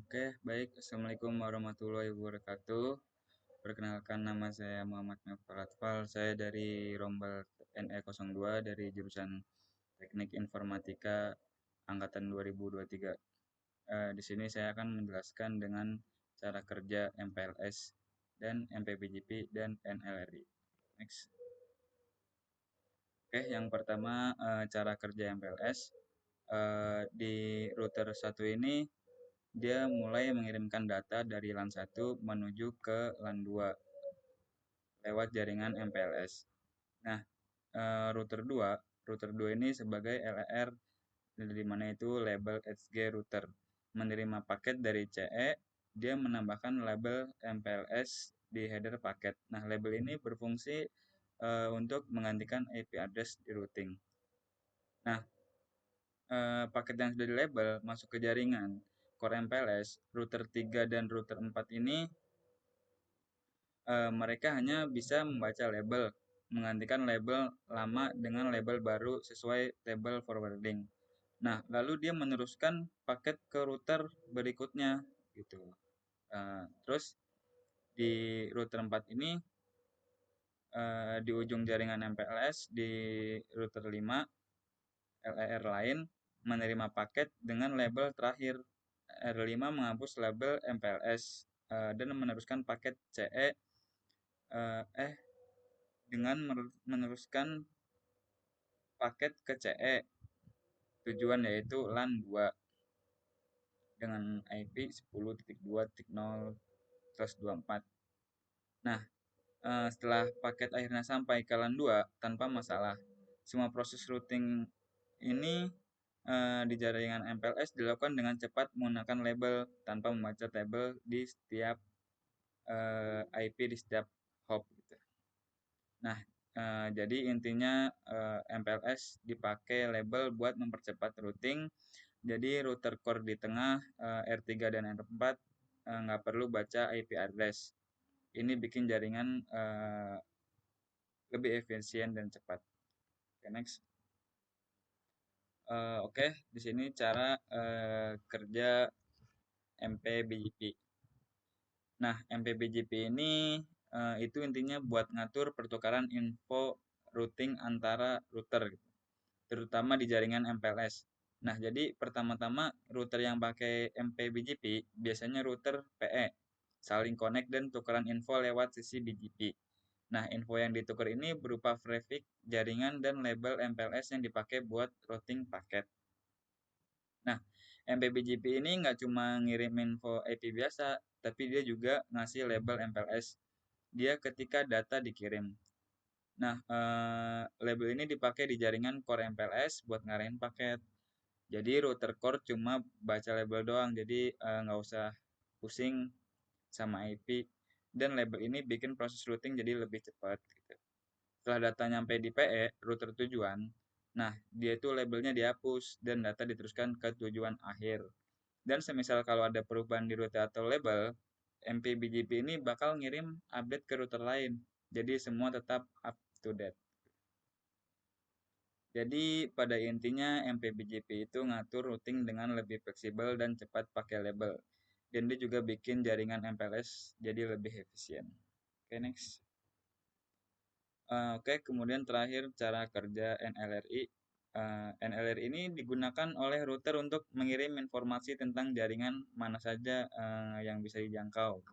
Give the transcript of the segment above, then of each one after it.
Oke, baik. Assalamualaikum warahmatullahi wabarakatuh. Perkenalkan, nama saya Muhammad Nofal Atfal. Saya dari Rombel NE02 dari jurusan Teknik Informatika Angkatan 2023. Di sini saya akan menjelaskan dengan cara kerja MPLS dan MPBJP dan NLRI. Next. Oke, yang pertama cara kerja MPLS. Di router satu ini dia mulai mengirimkan data dari LAN 1 menuju ke LAN 2 lewat jaringan MPLS. Nah, router 2 ini sebagai LR, di mana itu label HG router. Menerima paket dari CE, dia menambahkan label MPLS di header paket. Nah, label ini berfungsi untuk menggantikan IP address di routing. Nah, paket yang sudah dilabel masuk ke jaringan core MPLS, router 3 dan router 4 ini mereka hanya bisa membaca label, menggantikan label lama dengan label baru sesuai table forwarding. Nah, lalu dia meneruskan paket ke router berikutnya gitu. Terus di router 4 ini di ujung jaringan MPLS di router 5 LER lain menerima paket dengan label terakhir. R5 menghapus label MPLS dan meneruskan paket CE dengan meneruskan paket ke CE tujuan yaitu LAN 2 dengan IP 10.2.0/24. Nah, setelah paket akhirnya sampai ke LAN 2 tanpa masalah, semua proses routing ini di jaringan MPLS dilakukan dengan cepat menggunakan label tanpa membaca tabel di setiap IP di setiap hop gitu. Nah, jadi intinya MPLS dipakai label buat mempercepat routing. Jadi router core di tengah R3 dan R4 nggak perlu baca IP address. Ini bikin jaringan lebih efisien dan cepat. Oke, next. Oke, di sini cara kerja MPBJP. Nah, MPBJP ini itu intinya buat ngatur pertukaran info routing antara router gitu, terutama di jaringan MPLS. Nah, jadi pertama-tama router yang pakai MPBJP biasanya router PE, saling connect dan tukeran info lewat sisi BGP. Nah, info yang ditukar ini berupa prefix jaringan dan label MPLS yang dipakai buat routing paket. Nah, MPBJP ini nggak cuma ngirim info IP biasa, tapi dia juga ngasih label MPLS dia ketika data dikirim. Nah, label ini dipakai di jaringan core MPLS buat ngarahin paket. Jadi router core cuma baca label doang, jadi nggak usah pusing sama IP. Dan label ini bikin proses routing jadi lebih cepat gitu. Setelah data nyampe di PE, router tujuan, nah dia itu labelnya dihapus dan data diteruskan ke tujuan akhir. Dan semisal kalau ada perubahan di router atau label, MPBJP ini bakal ngirim update ke router lain. Jadi semua tetap up to date. Jadi pada intinya MPBJP itu ngatur routing dengan lebih fleksibel dan cepat pakai label. Dan dia juga bikin jaringan MPLS jadi lebih efisien. Oke, next. Oke, kemudian terakhir cara kerja NLRI. NLRI ini digunakan oleh router untuk mengirim informasi tentang jaringan mana saja yang bisa dijangkau.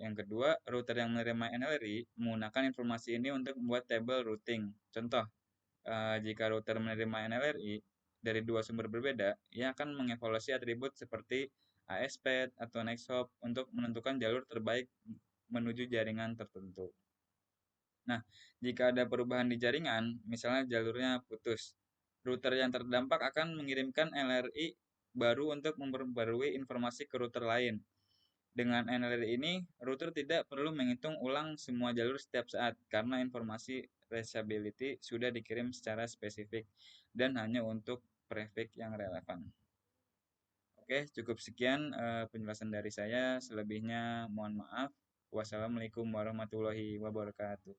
Yang kedua, router yang menerima NLRI menggunakan informasi ini untuk membuat tabel routing. Contoh, jika router menerima NLRI dari dua sumber berbeda, ia akan mengevaluasi atribut seperti ASPath atau NextHop untuk menentukan jalur terbaik menuju jaringan tertentu. Nah, jika ada perubahan di jaringan, misalnya jalurnya putus, router yang terdampak akan mengirimkan NLRI baru untuk memperbarui informasi ke router lain. Dengan NLRI ini, router tidak perlu menghitung ulang semua jalur setiap saat karena informasi reachability sudah dikirim secara spesifik dan hanya untuk prefix yang relevan. Oke, cukup sekian penjelasan dari saya. Selebihnya mohon maaf. Wassalamualaikum warahmatullahi wabarakatuh.